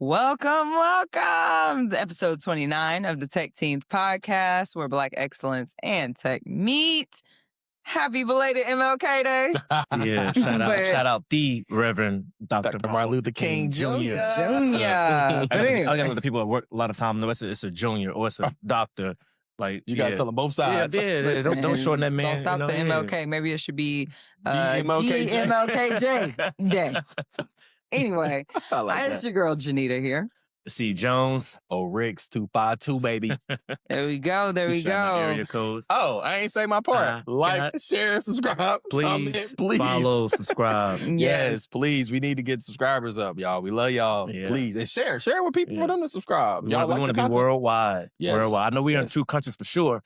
Welcome to episode 29 of the Tech Teens podcast, where Black excellence and tech meet. Happy belated MLK Day. Yeah, shout out the Reverend Dr. Martin Luther King Jr. But anyway. I gotta let the people at work a lot of time know it's a junior or it's a doctor. Like you gotta tell them both sides. Yeah. Don't shorten that man. Don't stop the MLK. Maybe it should be DMLKJ Day. Anyway, it's your girl Janita here. C. Jones. Ricks 252, baby. There we go. Area codes. Oh, I ain't say my part. Share, subscribe. Please, comment, follow, subscribe. Yes, please. We need to get subscribers up, y'all. We love y'all. Yeah. Please. And share with people for them to subscribe. We want to be worldwide. Yes. Worldwide. I know we're in 2 countries for sure.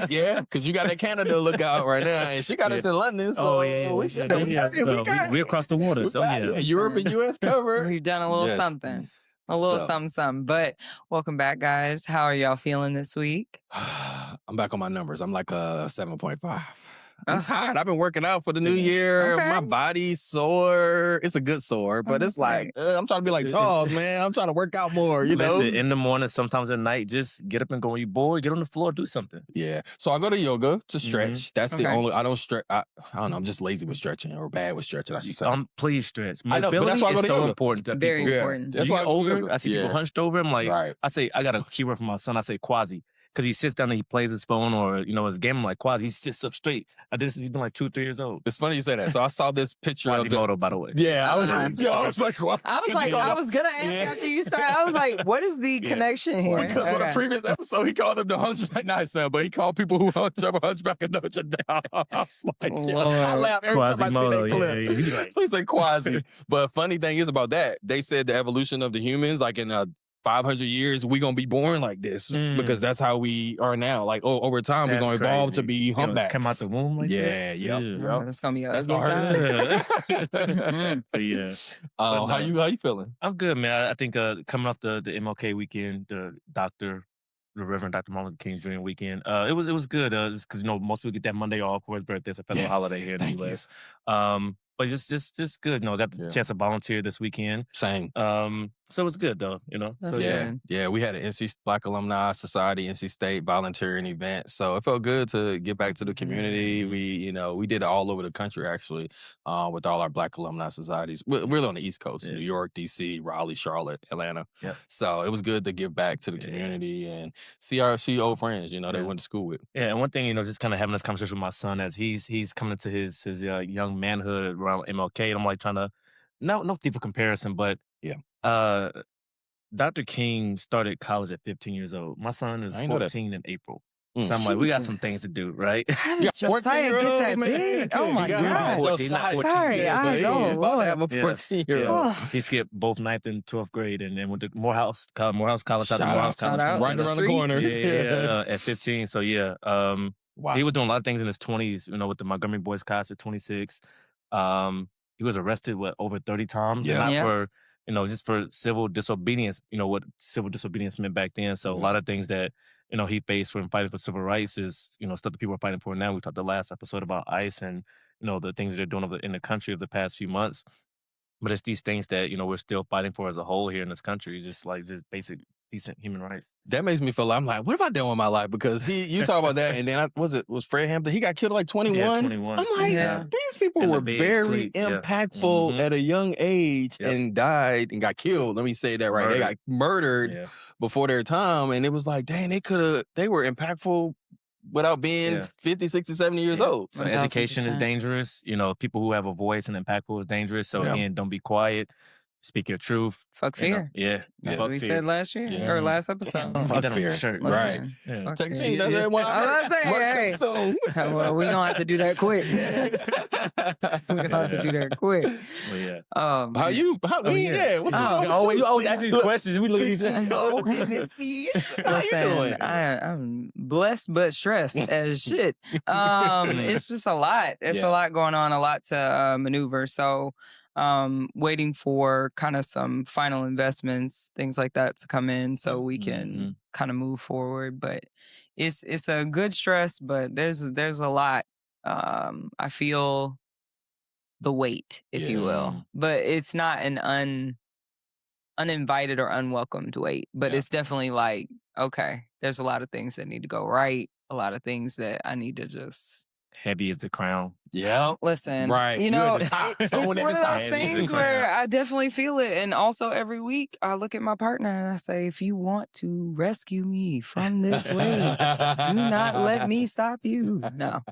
Yeah, because you got that Canada lookout right now, and she got us in London. So we're across the water. So Europe and US covered. We've done a little something. A little something. But welcome back, guys. How are y'all feeling this week? I'm back on my numbers. I'm like a 7.5. I'm tired. I've been working out for the new year. Okay. My body's sore. It's a good sore, but it's like, I'm trying to be like Charles, man. I'm trying to work out more, you know? In the morning, sometimes at night, just get up and go. When you're bored, get on the floor, do something. Yeah. So I go to yoga to stretch. Mm-hmm. That's the only, I don't stretch. I don't know. I'm just lazy with stretching or bad with stretching, I should say. Please stretch. I know, but that's why I go to so yoga. important to Very people. important. That's why I go to yoga. I see people hunched over. I'm like, right. I got a keyword for my son. I say quasi. Because he sits down and he plays his phone or, his game. I'm like, quasi, he sits up straight. I did this, he's been like 2-3 years old. It's funny you say that. So I saw this picture of Quasimodo, by the way. Yeah, I was like, I was gonna ask after you started. I was like, what is the connection here? Because on the previous episode, he called them the hunchback, not son, but he called people who hunchback and Notre Dame. I was like, I laugh every time I see that clip. Yeah. So he said quasi. But funny thing is about that, they said the evolution of the humans, like in 500 years, we gonna be born like this because that's how we are now. Like, over time, we're gonna evolve to be humpbacks. Come out the womb like that? Yeah. That's gonna be That's gonna hurt. But yeah. How you feeling? I'm good, man. I think coming off the MLK weekend, the Reverend Dr. Martin Luther King Jr. weekend, it was good. Because most people get that Monday off for his birthday. It's a federal holiday here in the U.S. But just good. Got the chance to volunteer this weekend. Same. So it was good though, That's good. Yeah. We had an NC Black Alumni Society, NC State volunteering event. So it felt good to get back to the community. We did it all over the country actually, with all our Black Alumni Societies. We're on the East Coast, New York, DC, Raleigh, Charlotte, Atlanta. Yeah. So it was good to give back to the community and see old friends, they went to school with. Yeah, and one thing, just kind of having this conversation with my son as he's coming into his young manhood around MLK, and I'm like trying to, no deeper comparison, but Dr. King started college at 15 years old. My son is 14 in April. So I'm like, we got some things to do, right? How did Josiah get that big? Oh my God. Sorry, I know. About to have a 14-year-old. He skipped both 9th and 12th grade and then went to Morehouse College. Shout out Morehouse College. Right around the corner. Yeah, at 15. So yeah. Wow. He was doing a lot of things in his 20s, with the Montgomery Boys Class at 26. He was arrested, over 30 times? Yeah. Not for, just for civil disobedience, what civil disobedience meant back then. So a lot of things that, he faced when fighting for civil rights is, stuff that people are fighting for now. We talked the last episode about ICE and, the things that they're doing in the country of the past few months. But it's these things that, we're still fighting for as a whole here in this country, just basic, decent human rights. That makes me feel like, I'm like, what have I done with my life? Because you talk about that, and then was Fred Hampton, he got killed at like 21? Yeah, 21. I'm like, these people were very impactful at a young age and died and got killed. Let me say that right. They got murdered before their time, and it was like, dang, they were impactful without being 50, 60, 70 years old. So education is dangerous. People who have a voice and impactful is dangerous. So again, don't be quiet. Speak your truth. Fuck fear. That's what we said last year or last episode. Fuck fear. Shirt. Right. Tech Team, that's that one. I was saying, well, we gonna have to do that quick. We're gonna have to do that quick. Well, yeah. What's going on? You always ask these questions. We look at each other. How you doing? I'm blessed but stressed as shit. It's just a lot. It's a lot going on, a lot to maneuver. So waiting for kind of some final investments, things like that to come in so we can kind of move forward. But it's a good stress, but there's a lot. I feel the weight, if you will, but it's not an uninvited or unwelcomed wait, but it's definitely like, okay, there's a lot of things that need to go right, a lot of things that I need to just heavy as the crown. Yeah. listen. Right. You You're know, at the top. it's Tone one at of the top. those Heavy as the things crown. where I definitely feel it. And also every week I look at my partner and I say, if you want to rescue me from this wait, do not let me stop you. No.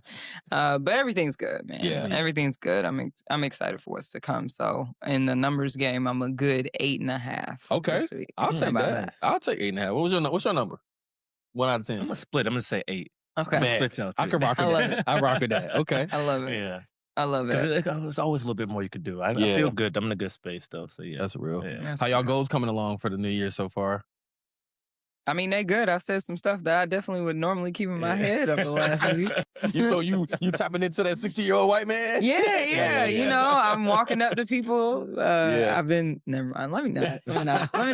But everything's good, man. Yeah. Everything's good. I'm excited for what's to come. So in the numbers game, I'm a good 8.5. Okay. this week. I'll take About that. I'll take 8.5. What's your number? 1 out of 10. I'm gonna split. I'm gonna say 8. Okay. Man, Split y'all I two. can rock with I love that. it. I rock with that. Okay. I love it. Yeah. I love it. Because there's always a little bit more you could do. I Yeah. feel good. I'm in a good space though. So yeah. That's real. Yeah. That's How y'all real. goals coming along for the new year so far? I mean, they good. I said some stuff that I definitely would normally keep in my head over the last week. you tapping into that 60-year-old white man? Yeah. You know, I'm walking up to people. I've been, never mind. Let me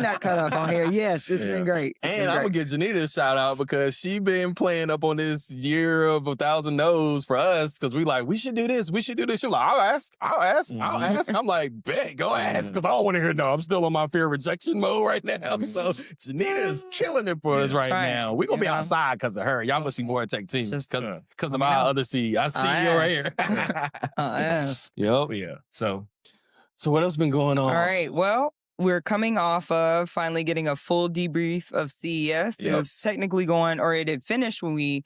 not cut off on here. Yes, it's been great. And I'm gonna give Janita a shout out because she been playing up on this year of 1,000 no's for us because we should do this. We should do this. She's like, I'll ask. I'm like, bet, go ask because I don't want to hear no. I'm still on my fear of rejection mode right now. So Janita's killing it for us right now. We're gonna be outside because of her. Y'all must see more tech team because of our other C. I see you right here. Yep. Yeah. So what else been going on? All right. Well, we're coming off of finally getting a full debrief of CES. It was technically going, or it had finished when we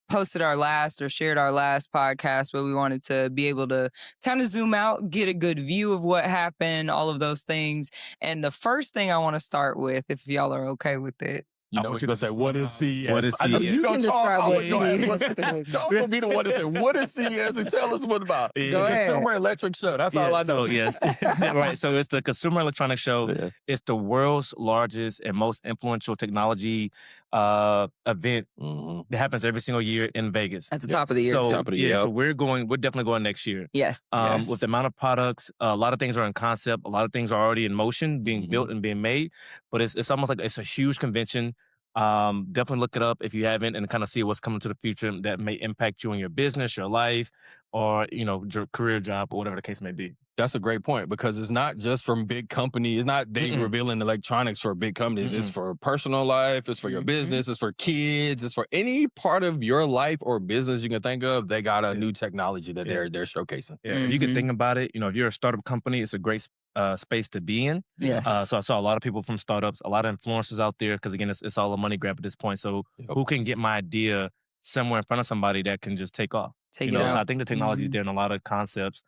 posted our last or shared our last podcast, but we wanted to be able to kind of zoom out, get a good view of what happened, all of those things. And the first thing I want to start with, if y'all are okay with it. You know what you're going to say, what is CES? What is I know CES? you can describe what Charles going to be the one that said, what is CES? And tell us what about. Go The ahead. Consumer Electric Show. That's all I know. So, yes. Right. So it's the Consumer Electronics Show. Yeah. It's the world's largest and most influential technology event that happens every single year in Vegas. At the top of the year. So, Top of the year. so we're definitely going next year. Yes. With the amount of products, a lot of things are in concept, a lot of things are already in motion, being built and being made. But it's almost like it's a huge convention. Definitely look it up if you haven't and kind of see what's coming to the future that may impact you in your business, your life, or your career job, or whatever the case may be. That's a great point because it's not just from big companies. It's not they revealing electronics for big companies. It's for personal life. It's for your business. It's for kids. It's for any part of your life or business you can think of. They got a new technology that they're showcasing. Yeah. If you can think about it, if you're a startup company, it's a great space to be in. Yes. So I saw a lot of people from startups, a lot of influencers out there, because again, it's all a money grab at this point. So who can get my idea somewhere in front of somebody that can just take off? Take So it out. I think the technology is there in a lot of concepts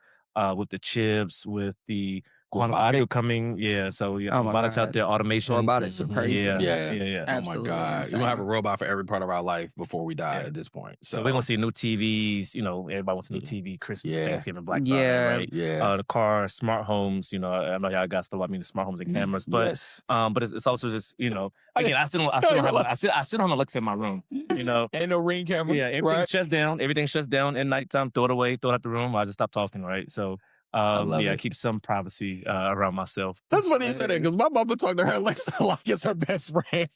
with the chips, with the quantum Robotic. computer coming. Yeah. So Oh my robotics God. out there, automation. Robotics are crazy. Yeah. Oh Absolutely my God. insane. We're going to have a robot for every part of our life before we die at this point. So we're gonna see new TVs. Everybody wants a new TV, Christmas, Thanksgiving, Black Friday, right? Yeah. The car, smart homes. I know y'all guys feel about me the smart homes and cameras, but but it's also just again, I still don't have Alexa in my room. Ain't no Ring camera. Yeah, everything shuts down. Everything shuts down at nighttime. Throw it away. Throw it out the room. I just stop talking. Right. So I keep some privacy around myself. That's funny you said that because my mama talked to her Alexa like it's her best friend.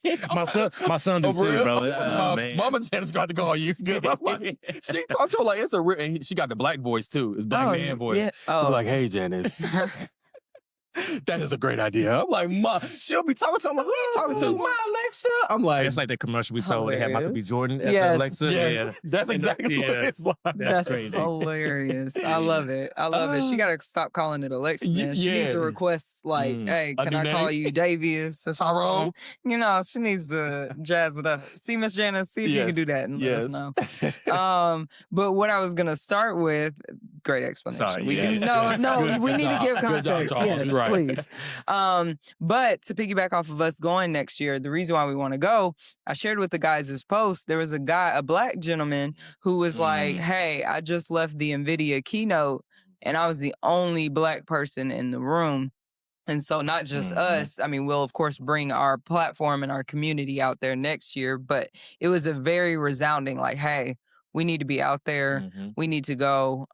my son do too, bro. Mama Janice got to call you because I'm like, she talked to her like it's a real, and she got the black voice too. It's black man voice. Yeah. I'm like, hey Janice. That is a great idea. I'm like, Ma, she'll be talking to her. I'm like, who are you talking to? My Alexa. I'm like, It's like that commercial we saw where they had Michael B. Jordan as Yes. Alexa. yes, that's exactly what it's like. That's crazy. hilarious. I love it. I love it. She got to stop calling it Alexa. Man. She needs to request like, hey, A can new I call name? you Davies or Tyrone? something? She needs to jazz it up. See, Miss Janice, see if you can do that and let us know. But what I was going to start with, great explanation. Sorry, We yes. do, no, Good we need job. to give Good job, context. Charles. Yes, You're right. please. But to piggyback off of us going next year, the reason why we want to go, I shared with the guys this post. There was a black gentleman who was like, hey, I just left the NVIDIA keynote and I was the only black person in the room. And so not just us, I mean, we'll of course bring our platform and our community out there next year, but it was a very resounding like, hey, We need to be out there. We need to go.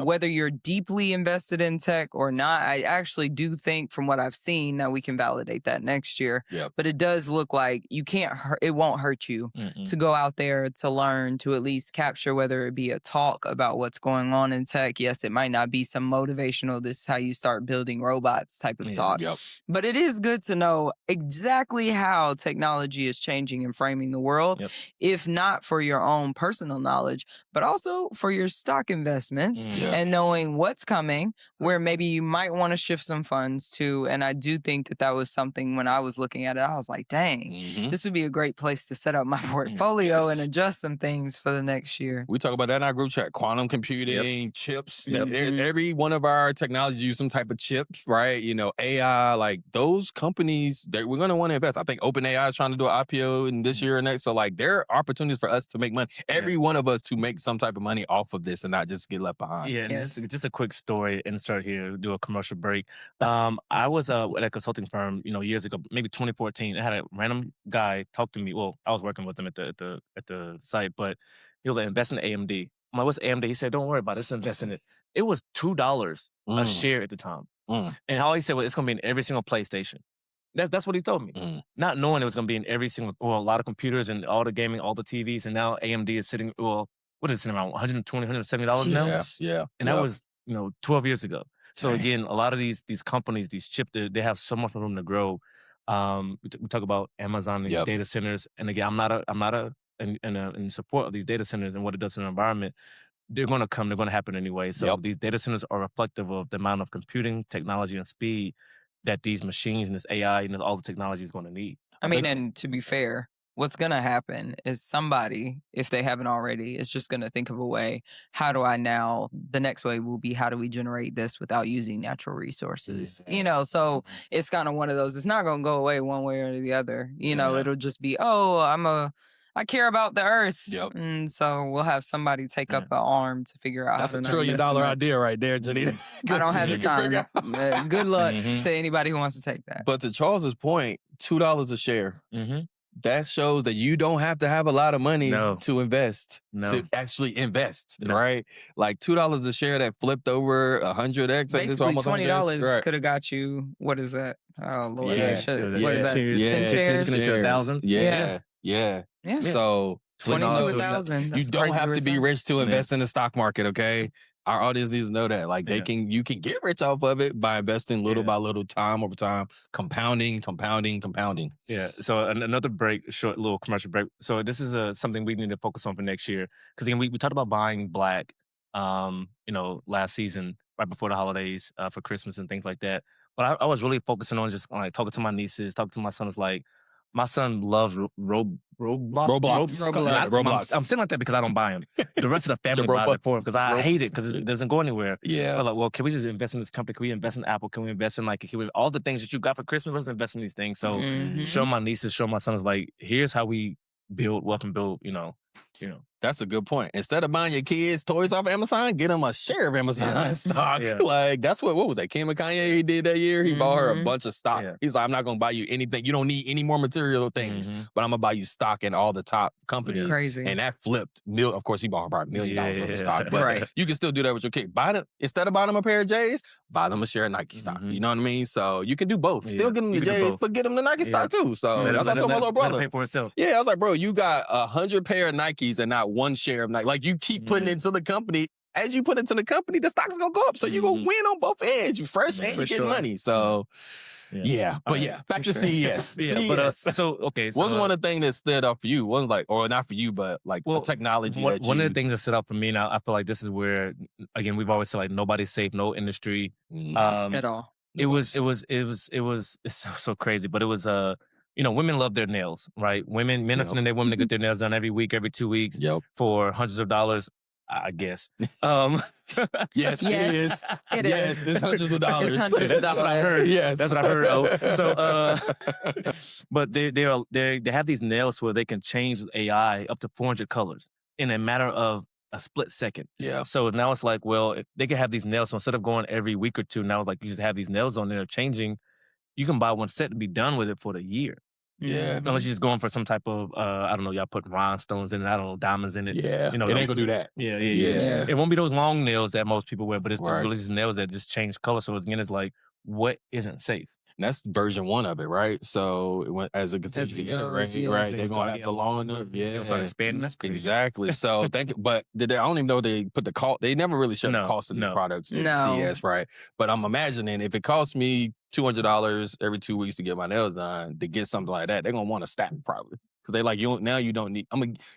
Whether you're deeply invested in tech or not, I actually do think from what I've seen, now we can validate that next year, but it does look like you can't it won't hurt you to go out there to learn, to at least capture, whether it be a talk about what's going on in tech. Yes, it might not be some motivational, this is how you start building robots type of talk, but it is good to know exactly how technology is changing and framing the world, if not for your own personal knowledge, but also for your stock investments and knowing what's coming, where maybe you might want to shift some funds to. And I do think that that was something when I was looking at it, I was like, dang, this would be a great place to set up my portfolio and adjust some things for the next year. We talk about that in our group chat, quantum computing, chips. Every one of our technologies use some type of chips, right? You know, AI, like those companies, we're going to want to invest. I think OpenAI is trying to do an IPO in this year or next. So like there are opportunities for us to make money. Every one of us to make some type of money off of this and not just get left behind. Yeah, and just a quick story, insert here, do a commercial break. I was at a consulting firm, years ago, maybe 2014. I had a random guy talk to me. Well, I was working with him at the site, but he was like, invest in AMD. I'm like, what's AMD? He said, don't worry about it, just invest in it. It was $2 a share at the time. And all he said was, it's going to be in every single PlayStation. That's what he told me. Not knowing it was going to be in every single, a lot of computers and all the gaming, all the TVs. And now AMD is sitting, what is it sitting around? $120, $170 now? Yeah. And that was, 12 years ago. So again, a lot of these companies, these chips, they have so much room to grow. We talk about Amazon and data centers. And again, I'm not in support of these data centers and what it does to the environment. They're going to come. They're going to happen anyway. So these data centers are reflective of the amount of computing, technology, and speed that these machines and this AI and all the technology is going to need. I mean, and to be fair, what's going to happen is somebody, if they haven't already, is just going to think of a way, how do I now, the next way will be, how do we generate this without using natural resources? So it's kind of one of those, it's not going to go away one way or the other. It'll just be, I care about the earth. And so we'll have somebody take up an arm to figure out That's how to $1 trillion idea right there, Janita. I don't have the time. Good luck to anybody who wants to take that. But to Charles's point, $2 a share. That shows that you don't have to have a lot of money to invest, to actually invest, right? Like $2 a share that flipped over 100x. Basically, $20 could have got you, what is that? Oh, Lord. What is that? 10 shares? 1,000? Yeah. So 20 to 1,000. You don't have to be rich to invest in the stock market, okay? Our audience needs to know that. Like you can get rich off of it by investing little by little, time over time, compounding. Yeah. So another short little commercial break. So this is something we need to focus on for next year. Because again, we talked about buying black, last season, right before the holidays, for Christmas and things like that. But I was really focusing on just like talking to my nieces, talking to my sons, like, my son loves Roblox. I'm saying like that because I don't buy them. The rest of the family buys it for him because I hate it because it doesn't go anywhere. I'm like, well, can we just invest in this company? Can we invest in Apple? Can we invest in all the things that you got for Christmas? Let's invest in these things. So show my nieces, show my sons, like, here's how we build wealth and build, That's a good point. Instead of buying your kids toys off Amazon, get them a share of Amazon stock. Like, that's what was that? Kim and Kanye he did that year? He bought her a bunch of stock. He's like, I'm not going to buy you anything. You don't need any more material things, but I'm going to buy you stock in all the top companies. Crazy. And that flipped. Of course, he bought her about $1 million worth of stock. But you can still do that with your kid. Instead of buying them a pair of J's, buy them a share of Nike stock. You know what I mean? So you can do both. Still get them the J's, but get them the Nike stock too. So that's what I told my little brother. Pay for itself. Yeah, I was like, bro, you got 100 pair of Nikes and not one share of Nike. Like, you keep putting it into the company. As you put it into the company, the stock's going to go up. So you're going to win on both ends. You fresh and you get money. So, back to CES. But so what's one of the things that stood up for you? One was like, or not for you, but like technology. One of the things that stood up for me, now I feel like this is where, again, we've always said like nobody's safe, no industry. At all. It's so crazy, but it was women love their nails, right? Men are sending their women to get their nails done every week, every 2 weeks for hundreds of dollars, I guess. Yes, it is. It is. It's hundreds of dollars. It's hundreds of dollars. That's what I heard. Yes. That's what I heard. So, but they have these nails where they can change with AI up to 400 colors in a matter of a split second. Yeah. So now it's like, well, if they can have these nails, so instead of going every week or two, now like you just have these nails on there changing. You can buy one set and be done with it for the year. Yeah. Unless you're just going for some type of, I don't know, y'all put rhinestones in it, I don't know, diamonds in it. Yeah. You know, it ain't gonna do that. Yeah. Yeah. It won't be those long nails that most people wear, but it's the Right. religious nails that just change color. So again, it's like, what isn't safe? And that's version 1 of it, right? So as it continues to iterate, right, they're gonna have the longer, start expanding. That's crazy. Exactly. So but I don't even know they put the cost. They never really showed the cost of these products in CES, right? But I'm imagining if it costs me $200 every 2 weeks to get my nails done, to get something like that, they're gonna want to stack probably. Because they like you don't need.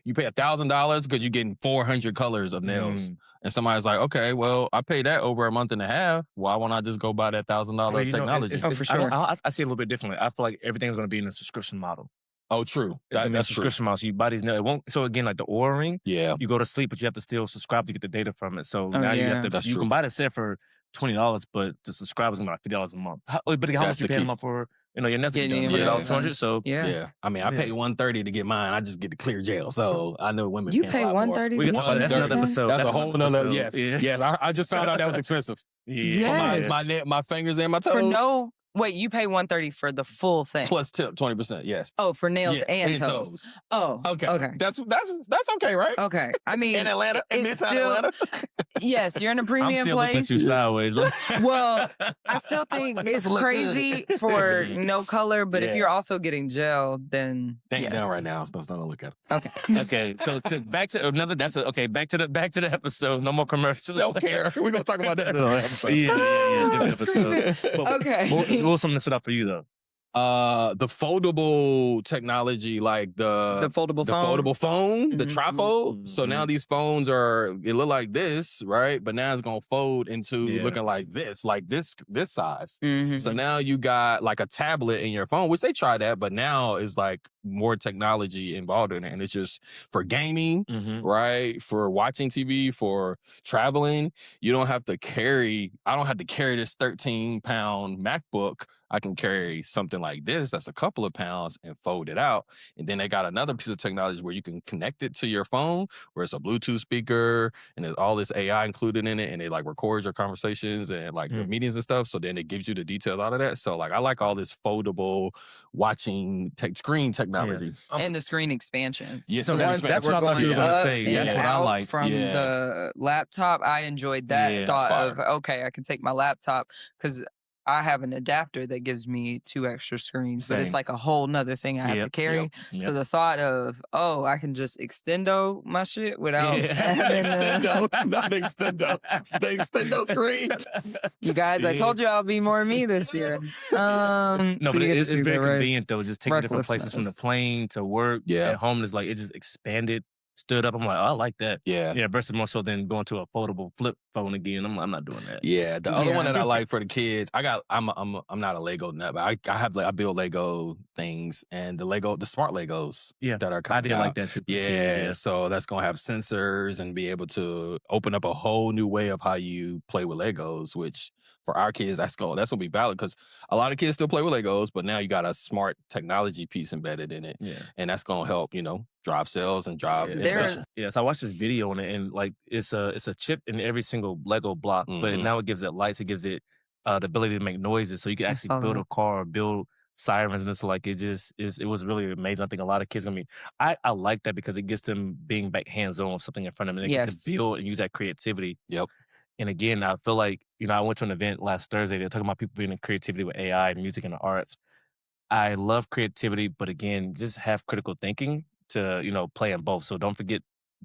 You pay $1,000 because you're getting 400 colors of nails. And somebody's like, okay, well, I paid that over a month and a half. Why won't I just go buy that $1,000 technology? For sure. I see it a little bit differently. I feel like everything's going to be in a subscription model. Oh, true. That's a subscription model. So you buy these nails. It won't. So again, like the Oura Ring, you go to sleep, but you have to still subscribe to get the data from it. So now you have to. You can buy the set for $20, but the subscribe is going to be like $50 a month. But how much you pay a month for? You know, your Netflix done $200. So I mean, I pay $130 to get mine. I just get the clear gel. So I know women. You pay $130. We can talk about that. That's another episode. That's a whole nother. Yes. I just found out that was expensive. Yes. For my fingers and my toes. Wait, you pay $130 for the full thing plus tip 20%. Yes. Oh, for nails and toes. Oh, okay. That's okay, right? Okay. I mean, in Atlanta, in Midtown Atlanta. Yes, you're in a premium place. I'm still looking at you sideways. Well, I still think it's crazy for no color, but if you're also getting gel, then down right now, so don't look at it. Okay. Okay. So back to another. Back to the episode. No more commercials. Self-care. We're gonna talk about that in another episode. Different episode. Okay. What was something that stood out for you though? The foldable technology, like the foldable phone, the tripod. So now these phones they look like this, right? But now it's gonna fold into looking like this size. So now you got like a tablet in your phone, which they try that, but now it's like more technology involved in it, and it's just for gaming, right? For watching TV, for traveling. You don't have to carry. I don't have to carry this 13-pound MacBook. I can carry something like this that's a couple of pounds and fold it out. And then they got another piece of technology where you can connect it to your phone, where it's a Bluetooth speaker and there's all this AI included in it, and it like records your conversations and like your meetings and stuff. So then it gives you the details out of that. So like I like all this foldable watching screen technology. And the screen expansions. Yes, so that's what I thought you were going to say. That's what I like. From the laptop, I enjoyed that thought of, okay, I can take my laptop because I have an adapter that gives me 2 extra screens, but it's like a whole nother thing I have to carry. So the thought of, I can just extendo my shit without having not extendo. The extendo screen. You guys, I told you I'll be more me this year. No, but it's very convenient though. Just taking different places from the plane to work. At home is like it just expanded. Stood up. I'm like, I like that. Yeah. Versus more so than going to a foldable flip phone again. I'm not doing that. Yeah. The other one that I like for the kids, I'm not a Lego nut, but I build Lego things, and the smart Legos that are coming out. I did like that too. Yeah. So that's gonna have sensors and be able to open up a whole new way of how you play with Legos, which for our kids, that's gonna be valid because a lot of kids still play with Legos, but now you got a smart technology piece embedded in it, and that's gonna help, drive sales and drive. So I watched this video on it, and like it's a chip in every single Lego block, but now it gives it lights. It gives it the ability to make noises, so you can actually build a car, build sirens, and it's like it was really amazing. I think a lot of kids gonna be. I like that because it gets them being back hands on with something in front of them. They get to build and use that creativity. Yep. And again, I feel like, I went to an event last Thursday. They're talking about people being in creativity with AI and music and the arts. I love creativity, but again, just have critical thinking to, play in both. So don't forget,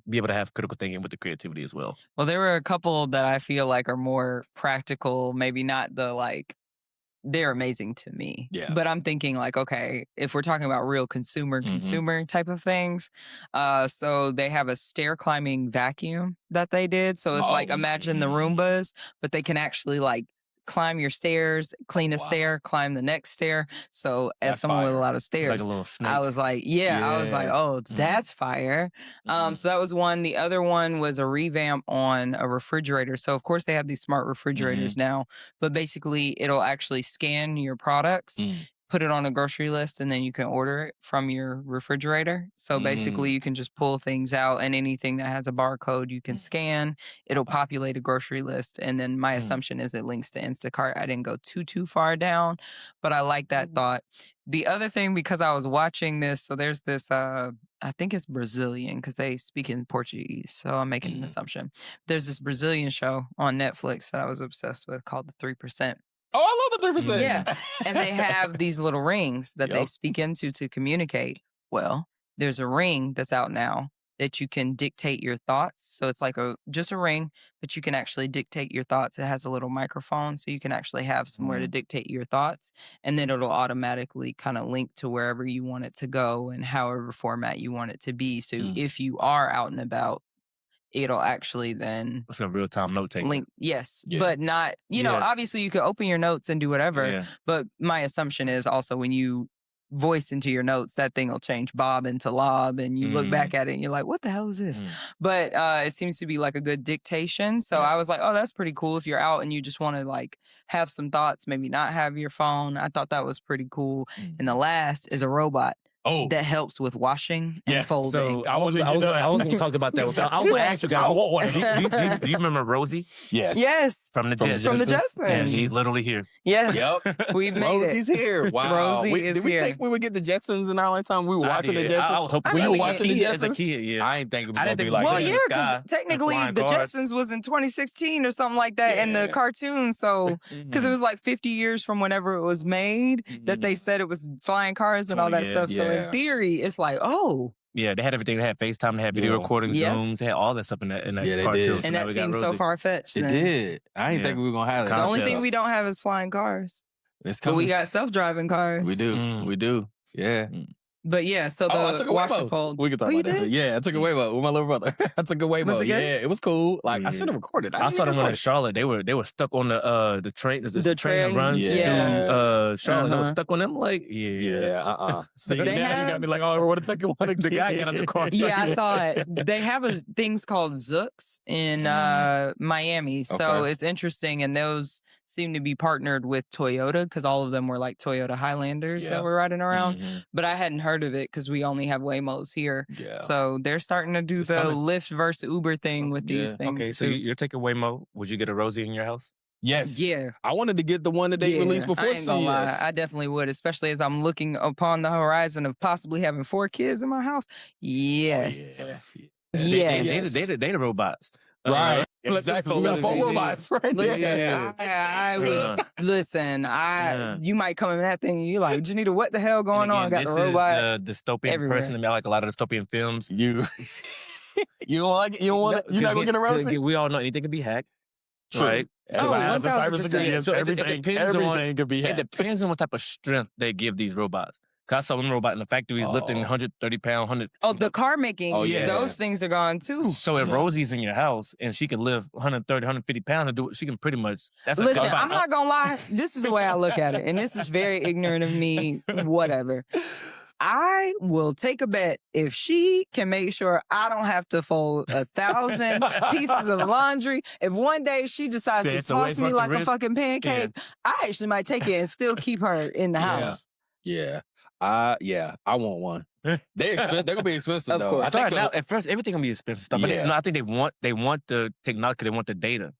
be able to have critical thinking with the creativity as well. Well, there were a couple that I feel like are more practical, maybe not they're amazing to me. Yeah. But I'm thinking like, okay, if we're talking about real consumer type of things, so they have a stair climbing vacuum that they did. So it's like, imagine the Roombas, but they can actually like climb your stairs, clean a stair, climb the next stair. So as someone with a lot of stairs, like a little snake. I was like, I was like, oh, that's fire. So that was one. The other one was a revamp on a refrigerator. So of course they have these smart refrigerators now, but basically it'll actually scan your products, put it on a grocery list, and then you can order it from your refrigerator. So basically you can just pull things out, and anything that has a barcode you can scan. It'll populate a grocery list. And then my assumption is it links to Instacart. I didn't go too far down, but I like that thought. the other thing, because I was watching this, so there's this, I think it's Brazilian because they speak in Portuguese, so I'm making an assumption. There's this Brazilian show on Netflix that I was obsessed with called The 3%. Oh, I love the 3%. Yeah. And they have these little rings that they speak into to communicate. Well, there's a ring that's out now that you can dictate your thoughts. So it's like just a ring, but you can actually dictate your thoughts. It has a little microphone, so you can actually have somewhere to dictate your thoughts. And then it'll automatically kind of link to wherever you want it to go and however format you want it to be. So if you are out and about, it'll actually then it's a real-time note taking. Link, yes, but not, you know, obviously you could open your notes and do whatever, but my assumption is also when you voice into your notes, that thing will change Bob into Lob, and you look back at it and you're like, what the hell is this? But it seems to be like a good dictation. So I was like, oh, that's pretty cool if you're out and you just want to like have some thoughts, maybe not have your phone. I thought that was pretty cool. And the last is a robot. That helps with washing and folding. So I was going to talk about that. I was going to ask you guys. I want one. Do you remember Rosie? Yes. From the Jetsons. From the Jetsons. And she's literally here. Yes. We've made Rosie's here. Wow. Rosie is did we here. think we would get the Jetsons in our lifetime? We were watching the Jetsons. I was hoping we so. were watching the Jetsons As a kid, yeah. I didn't think it was going to be like well, that. yeah, because technically the Jetsons was in 2016 or something like that in the cartoon. So, because it was like 50 years from whenever it was made that they said it was flying cars and all that stuff. So in theory, it's like, oh. Yeah, they had everything. They had FaceTime, they had video recording, Zooms, they had all that stuff in that cartoon. Did. And that seems so far-fetched. It did. I didn't think we were going to have that. The only thing we don't have is flying cars. It's coming. But we got self-driving cars. We do. We do. Yeah. But yeah, so the wash and fold. We can talk about that too. Yeah, I took a Waymo with my little brother. I took a Waymo. Yeah, it was cool. Like I should have recorded. I saw them in Charlotte. They were stuck on the train. The train that runs through Charlotte. They were stuck on them. Like So you got me like, oh, I want to take one. The guy got in the car. Yeah, I saw it. They have things called Zooks in Miami. So it's interesting, and those seem to be partnered with Toyota because all of them were like Toyota Highlanders that were riding around. But I hadn't heard of it because we only have Waymos here. Yeah. So they're starting to do the Lyft versus Uber thing with these things. Okay, so you're taking Waymo. Would you get a Rosie in your house? Yes. Yeah. I wanted to get the one that they released before I ain't gonna lie. I definitely would, especially as I'm looking upon the horizon of possibly having 4 kids in my house. Yes. Yes. They the robots. Right. Exactly. We got 4 robots right there. Listen, you might come in that thing and you're like, Janita, what the hell going on? Got the robot. The dystopian person that like a lot of dystopian films. You don't like it? You don't want it? You're not going to get a Rosie? We all know anything can be hacked. True. Right? Cybersecurity. So everything could be hacked. It depends on what type of strength they give these robots. Cause I saw one robot in the factory lifting 130 pound, 100. Oh, the car making. Those things are gone too. So if Rosie's in your house and she can lift 130, 150 pounds and do it, she can pretty much. Listen, I'm not gonna lie. This is the way I look at it, and this is very ignorant of me. Whatever. I will take a bet if she can make sure I don't have to fold 1,000 pieces of laundry. If one day she decides to toss me like a fucking pancake, I actually might take it and still keep her in the house. Yeah. I want one. They're gonna be expensive though. I think at first everything gonna be expensive stuff, but I think they want the technology, they want the data.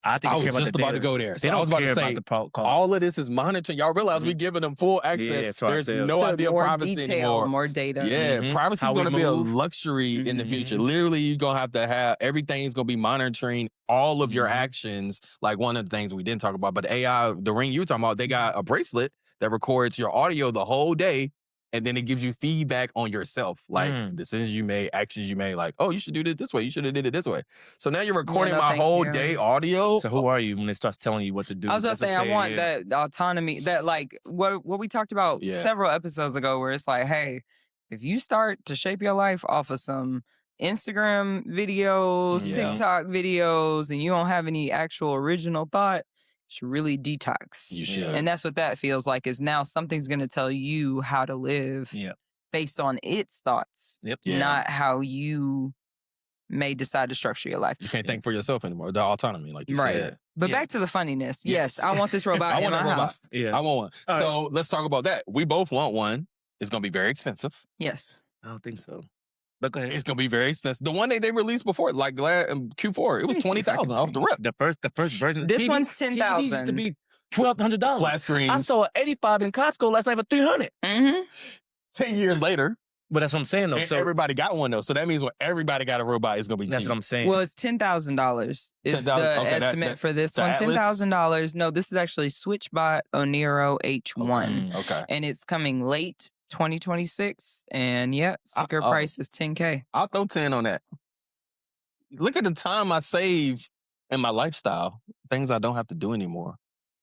I was just about to go there. They don't care about the cost. All of this is monitoring. Y'all realize we're giving them full access. There's no idea of privacy anymore. More data. Yeah, privacy is going to be a luxury in the future. Literally, you're going to have everything's going to be monitoring all of your actions. Like one of the things we didn't talk about, but the AI, the ring you were talking about, they got a bracelet that records your audio the whole day. And then it gives you feedback on yourself, like decisions you made, actions you made, like, oh, you should do it this way. You should have did it this way. So now you're recording my whole day audio. So who are you when it starts telling you what to do? I was going to say, I want that autonomy, that like what we talked about several episodes ago, where it's like, hey, if you start to shape your life off of some Instagram videos, TikTok videos, and you don't have any actual original thought, should really detox. You should. And that's what that feels like, is now something's going to tell you how to live based on its thoughts, not how you may decide to structure your life. You can't think for yourself anymore. The autonomy, like you said. But back to the funniness. Yes, I want this robot in my house. Yeah. I want one. So let's talk about that. We both want one. It's going to be very expensive. Yes. I don't think so. But go ahead. It's going to be very expensive. The one that they released before, like Q4, it was $20,000 off the rip. The first version. This one's $10,000. used to be $1,200. Flat screens. I saw an 85 in Costco last night for $300. 10 years later. But that's what I'm saying, though. And so everybody got one, though. So that means when everybody got a robot, it's going to be cheap. That's what I'm saying. Well, it's $10,000 is the estimate for this one. $10,000. No, this is actually SwitchBot Oniro H1. Okay. And it's coming late 2026. And yeah, sticker price is $10K. I'll throw 10 on that. Look at the time I save in my lifestyle. Things I don't have to do anymore.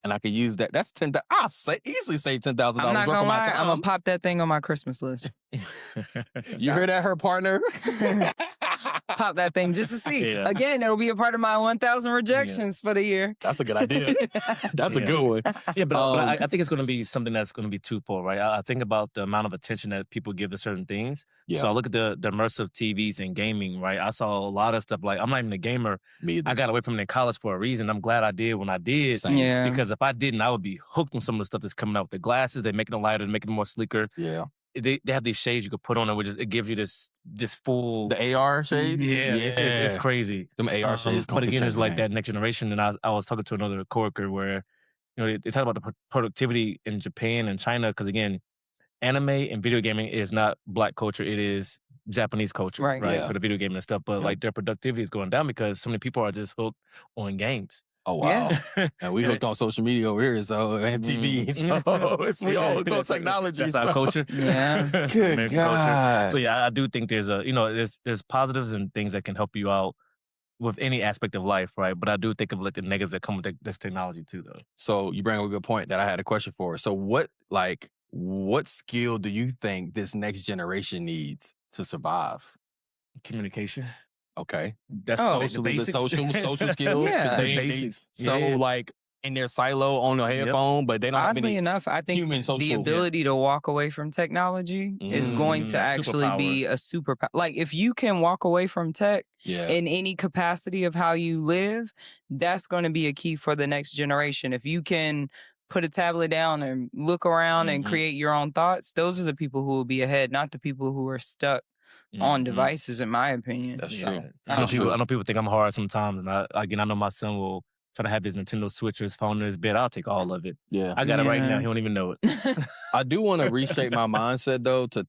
And I could use that. That's $10,000. I'll easily save $10,000 worth of my time. I'm not gonna lie, I'm gonna pop that thing on my Christmas list. You heard that, her partner? Pop that thing just to see. Yeah. Again, it'll be a part of my 1,000 rejections for the year. That's a good idea. That's a good one. Yeah, but I think it's going to be something that's going to be twofold, right? I think about the amount of attention that people give to certain things. Yeah. So I look at the immersive TVs and gaming, right? I saw a lot of stuff like, I'm not even a gamer. Me either. I got away from it in college for a reason. I'm glad I did when I did. Same. Yeah. Because if I didn't, I would be hooked on some of the stuff that's coming out with the glasses. They're making it lighter, making it more sleeker. Yeah. They have these shades you could put on it, which it gives you this full... The AR shades? Yeah. It's crazy. Them AR shades. But again, it's like that next generation. And I was talking to another coworker where, they talk about the productivity in Japan and China. Because again, anime and video gaming is not Black culture. It is Japanese culture, right? Yeah. For the video gaming and stuff. But like their productivity is going down because so many people are just hooked on games. Oh, wow. Yeah. And we hooked on social media over here, and TV. So we all hooked on technology. That's our culture. Yeah. Good American God. culture. So yeah, I do think there's there's positives and things that can help you out with any aspect of life, right? But I do think of like the negatives that come with this technology too, though. So you bring up a good point that I had a question for. So what skill do you think this next generation needs to survive? Communication. Okay. That's social skills. Yeah. Like in their silo on the headphone, but they don't have Oddly any enough, I think human social. the ability to walk away from technology is going to actually be a superpower. Like if you can walk away from tech in any capacity of how you live, that's going to be a key for the next generation. If you can put a tablet down and look around and create your own thoughts, those are the people who will be ahead, not the people who are stuck on devices, in my opinion. That's true. I know people think I'm hard sometimes, and I know my son will try to have his Nintendo Switch or his phone in his bed. I'll take all of it. Yeah, I got it right now. He don't even know it. I do want to reshape my mindset though to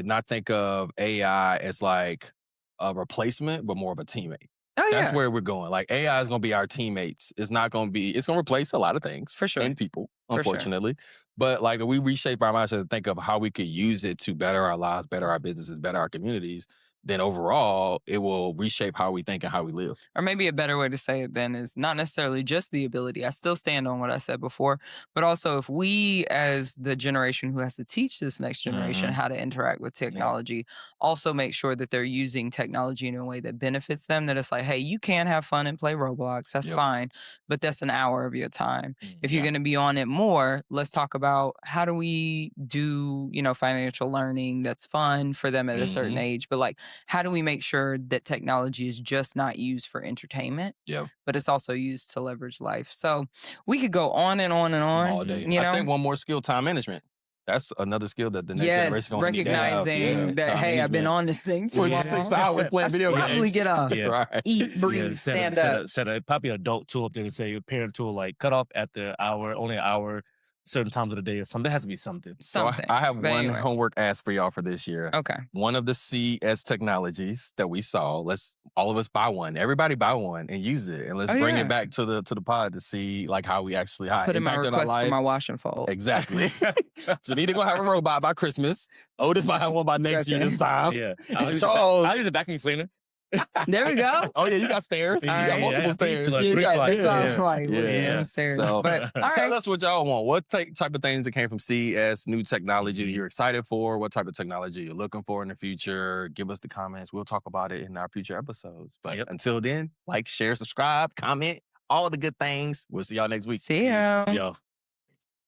not think of AI as like a replacement, but more of a teammate. That's where we're going. Like AI is going to be our teammates. It's going to replace a lot of things for sure and people, unfortunately. But like we reshape our mindset to think of how we could use it to better our lives, better our businesses, better our communities, then overall it will reshape how we think and how we live. Or maybe a better way to say it then is not necessarily just the ability. I still stand on what I said before, but also if we as the generation who has to teach this next generation how to interact with technology, also make sure that they're using technology in a way that benefits them, that it's like, hey, you can have fun and play Roblox, that's fine, but that's an hour of your time. If you're going to be on it more, let's talk about how do we do, financial learning that's fun for them at a certain age, but like, how do we make sure that technology is just not used for entertainment, but it's also used to leverage life? So we could go on and on and on. All day. I think one more skill, time management. That's another skill that the next generation is going to need to have. Recognizing that, hey, I've been on this thing for 6 hours playing video games. Probably get up, eat, breathe, stand up. Set a probably an adult tool up there to say a parent tool, like cut off at the hour, only an hour, certain times of the day or something. There has to be something. So I have one homework ask for y'all for this year. Okay. One of the CES technologies that we saw, let's all of us buy one. Everybody buy one and use it. And let's bring it back to the pod to see like how we actually put in my request for my wash and fold. Exactly. Janita gonna have a robot by Christmas. Otis might have one by next year this time. Yeah. Charles. I'll use a vacuum cleaner. There we go. Oh yeah, you got stairs. You got multiple stairs. Stairs. So, but tell us what y'all want. What type of things that came from CES, new technology you're excited for? What type of technology you're looking for in the future? Give us the comments. We'll talk about it in our future episodes. But until then, like, share, subscribe, comment, all the good things. We'll see y'all next week. See ya. Yo.